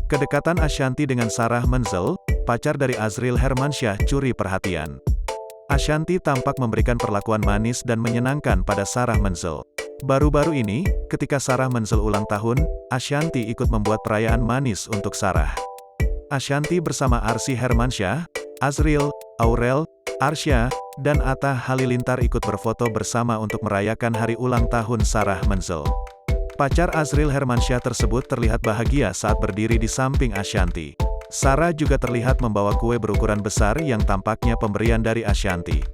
Kedekatan Ashanty dengan Sarah Menzel, pacar dari Azril Hermansyah, curi perhatian. Ashanty tampak memberikan perlakuan manis dan menyenangkan pada Sarah Menzel. Baru-baru ini, ketika Sarah Menzel ulang tahun, Ashanty ikut membuat perayaan manis untuk Sarah. Ashanty bersama Arsy Hermansyah, Azril, Aurel, Arsya, dan Atta Halilintar ikut berfoto bersama untuk merayakan hari ulang tahun Sarah Menzel. Pacar Azril Hermansyah tersebut terlihat bahagia saat berdiri di samping Ashanty. Sarah juga terlihat membawa kue berukuran besar yang tampaknya pemberian dari Ashanty.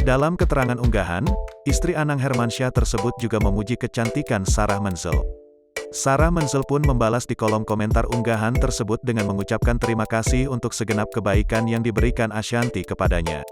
Dalam keterangan unggahan, istri Anang Hermansyah tersebut juga memuji kecantikan Sarah Menzel. Sarah Menzel pun membalas di kolom komentar unggahan tersebut dengan mengucapkan terima kasih untuk segenap kebaikan yang diberikan Ashanty kepadanya.